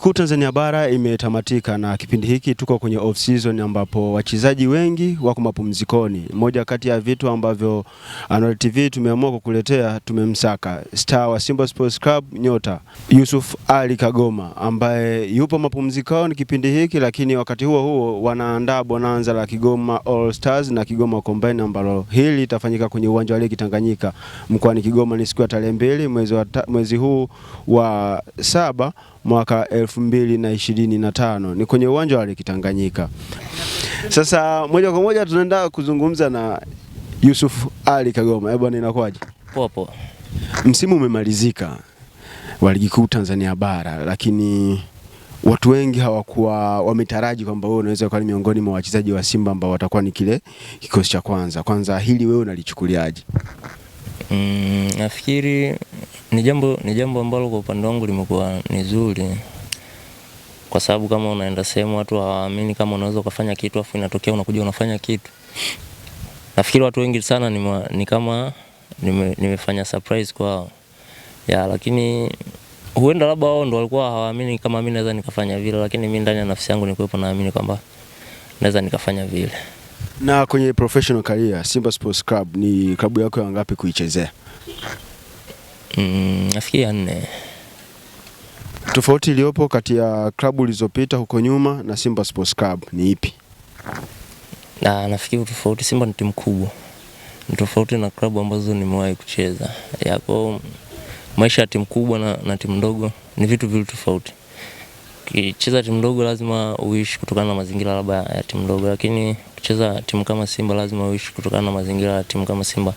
Kuu Tanzania Bara imetamatika na kipindi hiki tuko kwenye off season ambapo wachezaji wengi wako mapumzikoni. Moja kati ya vitu ambavyo Anuari TV tumeamua kukuletea, tumemsaka star wa Simba Sports Club nyota Yusuf Ali Kagoma ambaye yupo mapumzikoni kipindi hiki, lakini wakati huo wanaandaa bonanza la Kigoma All Stars na Kigoma Combine ambalo hili litafanyika kwenye uwanja wa Lake Tanganyika mkoani Kigoma. Ni siku ya tarehe 2 mwezi huu wa 7 mwaka 2025, ni kwenye uwanja wa Lake Tanganyika. Sasa moja kwa moja tunaenda kuzungumza na Yusuf Ali Kagoma. Bwana, inakuaje? Poa poa. Msimu umemalizika wa Ligi Kuu Tanzania Bara, lakini watu wengi hawakuwa wametaraji kwamba wewe unaweza kuwa miongoni mwa wachezaji wa Simba ambao watakuwa ni kile kikosi cha kwanza. Kwanza hili wewe unalichukuliaje? Nafikiri ni jambo ambalo kwa upande wangu limekuwa ni zuri, kwa sababu kama unaenda sehemu watu hawaamini kama unaweza kufanya kitu afu inatokea unakuja unafanya kitu. Nafikiri watu wengi sana ni kama nimefanya surprise kwao. Lakini huenda labda wao ndo walikuwa hawaamini kama mimi naweza nikafanya vile, lakini mimi ndani ya nafsi yangu nilikuwa naamini kwamba naweza nikafanya vile. Na kwenye professional career, Simba Sports Club ni klabu yako ya ngapi kuichezea? Nafikiri 4. Tofauti iliyopo kati ya klabu ulizopita huko nyuma na Simba Sports Club ni ipi? Nafikiri tofauti, Simba ni timu kubwa. Ni tofauti na klabu ambazo nimewahi kucheza. Kwa maisha ya timu kubwa na timu ndogo ni vitu vile tofauti. Ukicheza timu ndogo lazima uishi kutokana na mazingira labda ya timu ndogo, lakini kucheza timu kama Simba lazima uishi kutokana na mazingira ya timu kama Simba,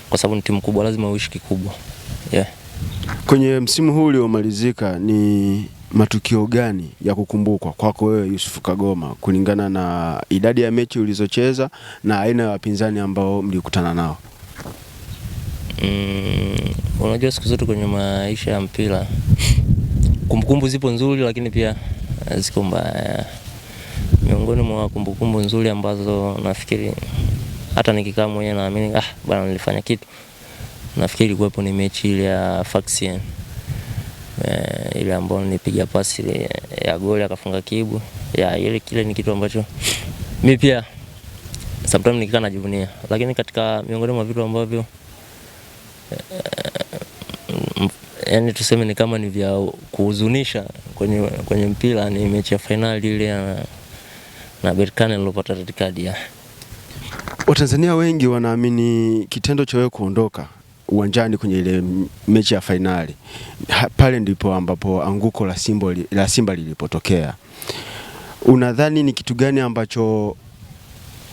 kwa sababu ni timu kubwa, lazima uishi kikubwa. Kwenye msimu huu uliomalizika, ni matukio gani ya kukumbukwa kwako wewe Yusuf Kagoma kulingana na idadi ya mechi ulizocheza na aina ya wapinzani ambao mlikutana nao? Unajua siku zote kwenye maisha ya mpira kumbukumbu zipo nzuri, lakini pia ziko mbaya. Miongoni mwa kumbukumbu nzuri ambazo nafikiri hata nikikaa mwenyewe naamini bwana nilifanya kitu, nafikiri kuwepo ni mechi ile ya Faxien, ile ambayo nilipiga pasi ya goli akafunga Kibu. Kile ni kitu ambacho mimi pia sometimes nikikaa najivunia. Lakini katika miongoni mwa vitu ambavyo tuseme ni kama ni vya kuhuzunisha kwenye mpira, ni mechi ya finali ile na Berkane nilopata red card. Watanzania wengi wanaamini kitendo cha wewe kuondoka uwanjani kwenye ile mechi ya finali, pale ndipo ambapo anguko la Simba lilipotokea. Unadhani ni kitu gani ambacho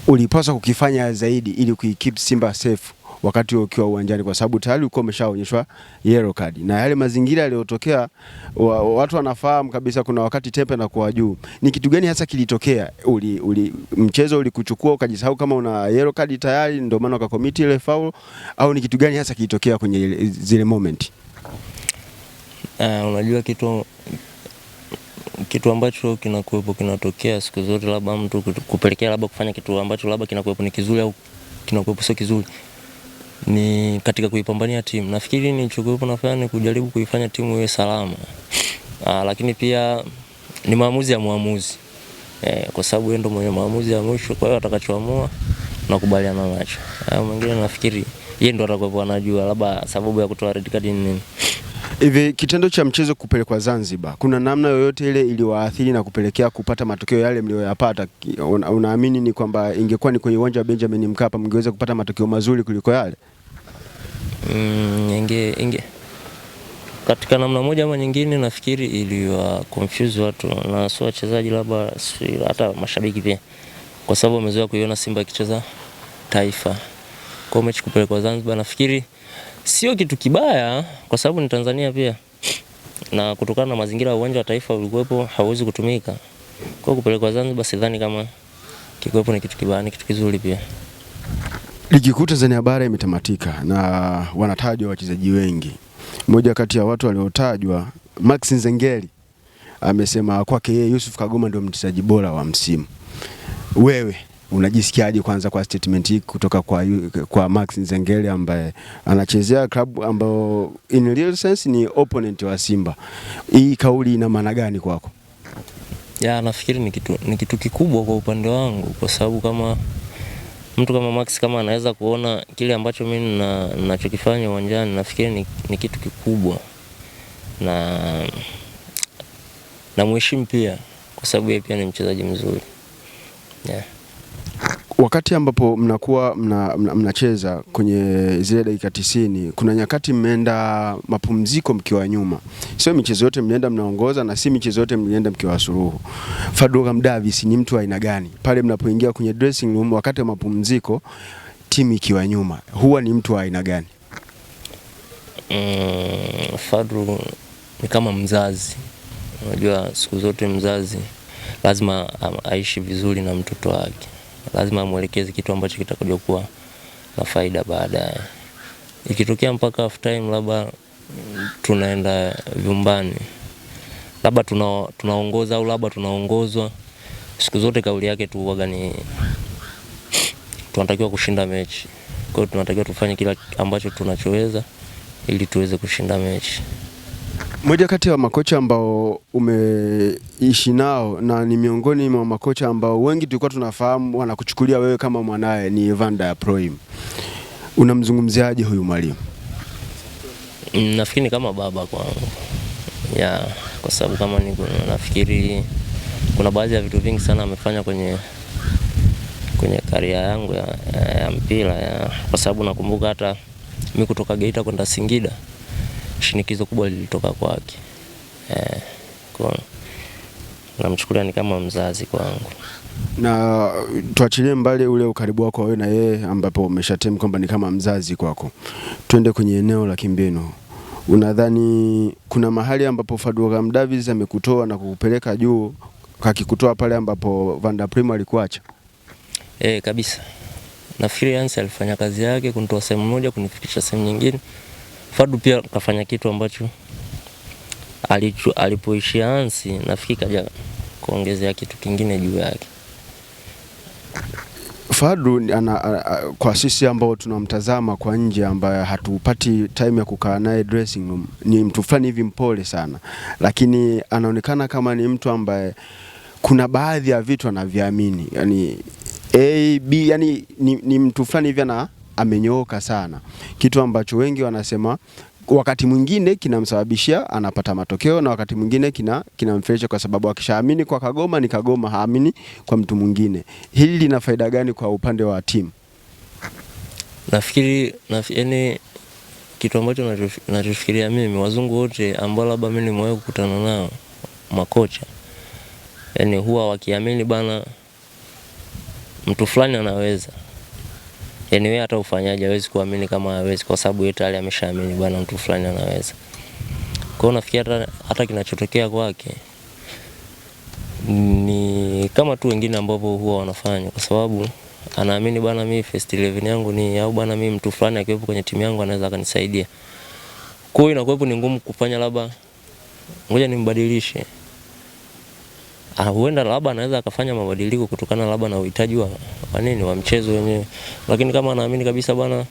ulipaswa kukifanya zaidi ili kuikeep Simba safe wakati ukiwa uwanjani, kwa sababu tayari ulikuwa umeshaonyeshwa yellow card na yale mazingira yaliyotokea watu wanafahamu kabisa kuna wakati tempe na kwa juu? Ni kitu gani hasa kilitokea? Mchezo ulikuchukua ukajisahau kama una yellow card tayari ndio maana ukakomiti ile foul, au ni kitu gani hasa kilitokea kwenye zile moment? Unajua kitu ambacho kinatokea siku zote, labda mtu kupelekea labda kufanya kitu ambacho labda kinakuwepo ni kizuri au kinakuwepo sio kizuri, ni katika kuipambania timu. Nafikiri nilichokuwepo nafanya ni kujaribu kuifanya timu iwe salama. Lakini pia ni maamuzi ya muamuzi, kwa sababu yeye ndo mwenye maamuzi ya mwisho, kwa hiyo atakachoamua nakubaliana nacho. Mwingine nafikiri yeye ndo atakuwa anajua labda sababu ya kutoa red card ni nini. Hivi kitendo cha mchezo kupelekwa Zanzibar, kuna namna yoyote ile iliwaathiri na kupelekea kupata matokeo yale mlioyapata? Unaamini ni kwamba ingekuwa ni kwenye uwanja wa Benjamin Mkapa mngeweza kupata matokeo mazuri kuliko yale? Katika namna moja ama nyingine nafikiri iliwa confuse watu, na sio wachezaji labda hata mashabiki pia, kwa sababu wamezoea kuiona Simba ikicheza taifa. Kwa mechi kupelekwa Zanzibar nafikiri sio kitu kibaya, kwa sababu ni Tanzania pia, na kutokana na mazingira ya uwanja wa taifa ulikuwepo hauwezi kutumika. Kwa kupelekwa Zanzibar sidhani kama kikuwepo ni kitu kibaya, ni kitu kizuri pia. Ligi Kuu Tanzania Bara imetamatika na wanatajwa wachezaji wengi. Mmoja kati ya watu waliotajwa, Max Nzengeli, amesema kwake yeye Yusuf Kagoma ndio mchezaji bora wa msimu. Wewe unajisikiaje kwanza kwa statement hii kutoka kwa Max Nzengeli ambaye anachezea klabu ambayo in real sense ni opponent wa Simba? Hii kauli ina maana gani kwako? Ya, nafikiri ni kitu kikubwa kwa upande wangu, kwa sababu kama mtu kama Max kama anaweza kuona kile ambacho mimi ninachokifanya uwanjani, nafikiri ni kitu kikubwa, na mheshimu pia kwa sababu yeye pia ni mchezaji mzuri. Yeah. Wakati ambapo mnakuwa mnacheza kwenye zile dakika 90, kuna nyakati mmeenda mapumziko mkiwa nyuma. Sio michezo yote mlienda mnaongoza na si michezo yote mlienda mkiwa suluhu. Fadlugham Davis ni mtu wa aina gani? Pale mnapoingia kwenye dressing room wakati wa mapumziko timu ikiwa nyuma, huwa ni mtu wa aina gani? Fadlu ni kama mzazi. Unajua siku zote mzazi lazima aishi vizuri na mtoto wake. Lazima amwelekeze kitu ambacho kitakuja kuwa na faida baadaye. Ikitokea mpaka half time labda tunaenda vyumbani, labda tunaongoza au labda tunaongozwa, siku zote kauli yake tu huwa ni tunatakiwa kushinda mechi. Kwa hiyo tunatakiwa tufanye kila ambacho tunachoweza ili tuweze kushinda mechi. Mmoja kati ya makocha ambao umeishi nao na ni miongoni mwa makocha ambao wengi tulikuwa tunafahamu wanakuchukulia wewe kama mwanae ni Van der Ploeg. Unamzungumziaje huyu mwalimu? Nafikiri kama baba kwangu. Ya, kwa sababu kama nafikiri kuna baadhi ya vitu vingi sana amefanya kwenye career yangu ya mpira, kwa sababu nakumbuka hata mimi kutoka Geita kwenda Singida shinikizo kubwa lilitoka kwake. Kwa namchukulia ni kama mzazi kwangu. Na tuachilie mbali ule ukaribu wako wewe na yeye ambapo umeshatem kwamba ni kama mzazi kwako, twende kwenye eneo la kimbinu. Unadhani kuna mahali ambapo Fadlugham Davis amekutoa na kukupeleka juu, kakikutoa pale ambapo Van der Ploeg alikuacha? Kabisa. Nafikiri Yansi alifanya kazi yake kunitoa sehemu moja kunifikisha sehemu nyingine. Fadlu pia kafanya kitu ambacho alipoishia Yansi, nafikiri kaja kuongezea kitu kingine juu yake. Fadlu kwa sisi ambao tunamtazama kwa nje ambaye hatupati time ya kukaa naye dressing room, ni mtu fulani hivi mpole sana, lakini anaonekana kama ni mtu ambaye kuna baadhi ya vitu anaviamini, yani A, B, yani ni mtu fulani hivi amenyooka sana, kitu ambacho wengi wanasema wakati mwingine kinamsababishia anapata matokeo na wakati mwingine kinamfelisha, kwa sababu akishaamini kwa Kagoma ni Kagoma, haamini kwa mtu mwingine. Hili lina faida gani kwa upande wa timu? Nafikiri yani kitu ambacho nachofikiria mimi, wazungu wote ambao labda mimi nimewahi kukutana nao makocha, yani huwa wakiamini bana mtu fulani anaweza, yani wewe hata ufanyaje hawezi kuamini kama hawezi, kwa sababu yeye tayari ameshaamini bwana mtu fulani anaweza. Kwa hiyo nafikiri hata kinachotokea kwake ni kama tu wengine ambao huwa wanafanya, kwa sababu anaamini bwana mimi first 11 yangu ni, au bwana mimi mtu fulani akiwepo kwenye timu yangu anaweza akanisaidia. Kwa hiyo inakuwepo ni ngumu kufanya labda ngoja nimbadilishe. Huenda labda anaweza akafanya mabadiliko kutokana labda na uhitaji wa mchezo wenyewe, lakini kama anaamini kabisa bwana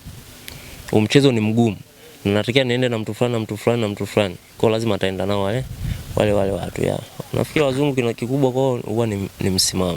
mchezo ni mgumu na natakiwa niende na mtu fulani na mtu fulani na mtu fulani, kwa lazima ataenda nao wale watu. Nafikiri wazungu kikubwa kwao huwa ni msimamo.